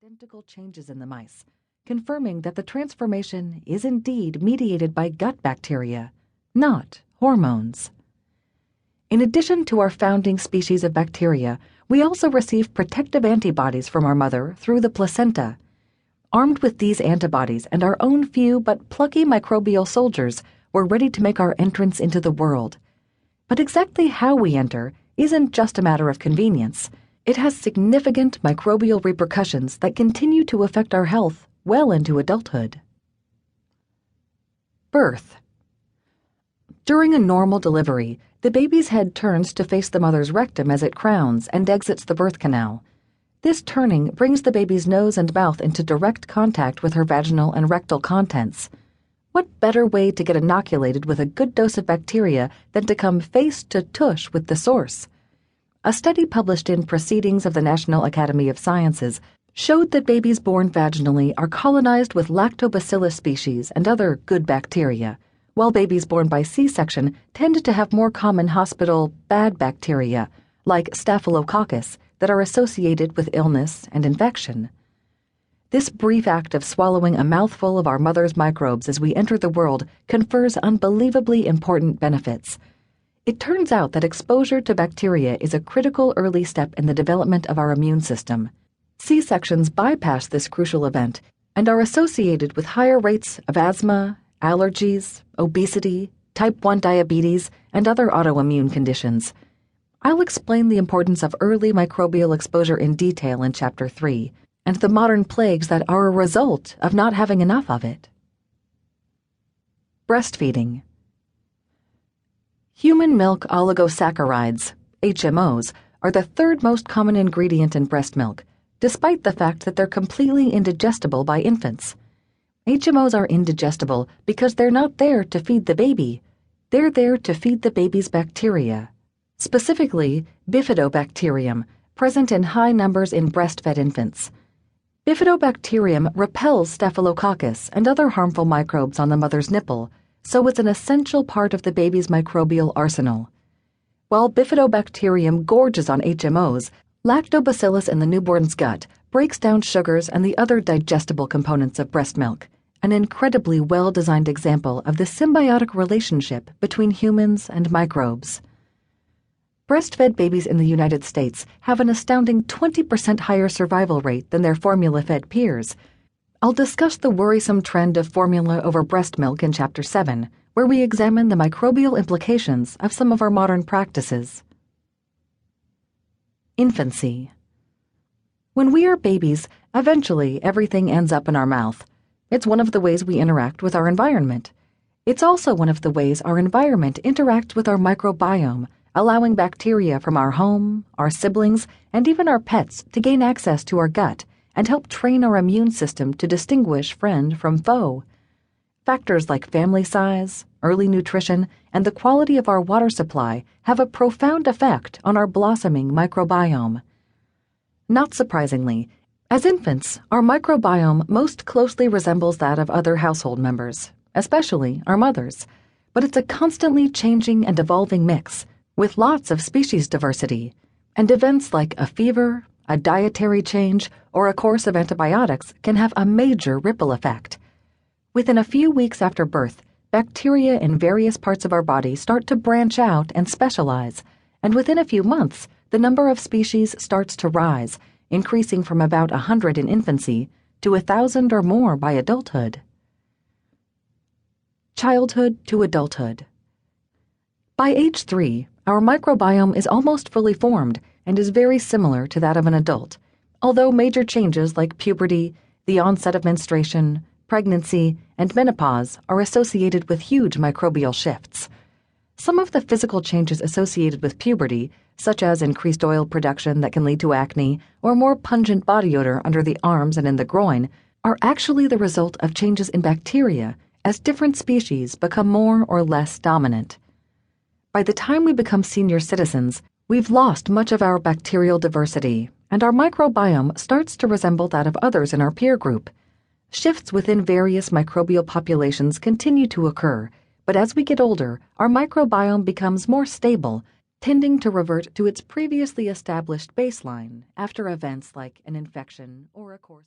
identical changes in the mice, confirming that the transformation is indeed mediated by gut bacteria, not hormones. In addition to our founding species of bacteria, we also receive protective antibodies from our mother through the placenta. Armed with these antibodies and our own few but plucky microbial soldiers, we're ready to make our entrance into the world. But exactly how we enter isn't just a matter of convenience. It has significant microbial repercussions that continue to affect our health well into adulthood. Birth. During a normal delivery, the baby's head turns to face the mother's rectum as it crowns and exits the birth canal. This turning brings the baby's nose and mouth into direct contact with her vaginal and rectal contents. What better way to get inoculated with a good dose of bacteria than to come face to tush with the source? A study published in Proceedings of the National Academy of Sciences showed that babies born vaginally are colonized with lactobacillus species and other good bacteria, while babies born by C-section tend to have more common hospital bad bacteria, like staphylococcus, that are associated with illness and infection. This brief act of swallowing a mouthful of our mother's microbes as we enter the world confers unbelievably important benefits. It turns out that exposure to bacteria is a critical early step in the development of our immune system. C-sections bypass this crucial event and are associated with higher rates of asthma, allergies, obesity, type 1 diabetes, and other autoimmune conditions. I'll explain the importance of early microbial exposure in detail in Chapter 3, and the modern plagues that are a result of not having enough of it. Breastfeeding. Human milk oligosaccharides, HMOs, are the third most common ingredient in breast milk, despite the fact that they're completely indigestible by infants. HMOs are indigestible because they're not there to feed the baby. They're there to feed the baby's bacteria, specifically bifidobacterium, present in high numbers in breastfed infants. Bifidobacterium repels staphylococcus and other harmful microbes on the mother's nipple, so it's an essential part of the baby's microbial arsenal. While bifidobacterium gorges on HMOs, lactobacillus in the newborn's gut breaks down sugars and the other digestible components of breast milk, an incredibly well-designed example of the symbiotic relationship between humans and microbes. Breastfed babies in the United States have an astounding 20% higher survival rate than their formula-fed peers. I'll discuss the worrisome trend of formula over breast milk in Chapter 7, where we examine the microbial implications of some of our modern practices. Infancy. When we are babies, eventually everything ends up in our mouth. It's one of the ways we interact with our environment. It's also one of the ways our environment interacts with our microbiome, allowing bacteria from our home, our siblings, and even our pets to gain access to our gut and help train our immune system to distinguish friend from foe. Factors like family size, early nutrition, and the quality of our water supply have a profound effect on our blossoming microbiome. Not surprisingly, as infants, our microbiome most closely resembles that of other household members, especially our mothers, but it's a constantly changing and evolving mix, with lots of species diversity, and events like a fever, a dietary change, or a course of antibiotics can have a major ripple effect. Within a few weeks after birth, bacteria in various parts of our body start to branch out and specialize, and within a few months, the number of species starts to rise, increasing from about 100 in infancy to 1,000 or more by adulthood. Childhood to adulthood. By age 3, our microbiome is almost fully formed and is very similar to that of an adult, although major changes like puberty, the onset of menstruation, pregnancy, and menopause are associated with huge microbial shifts. Some of the physical changes associated with puberty, such as increased oil production that can lead to acne or more pungent body odor under the arms and in the groin, are actually the result of changes in bacteria as different species become more or less dominant. By the time we become senior citizens, we've lost much of our bacterial diversity, and our microbiome starts to resemble that of others in our peer group. Shifts within various microbial populations continue to occur, but as we get older, our microbiome becomes more stable, tending to revert to its previously established baseline after events like an infection or a course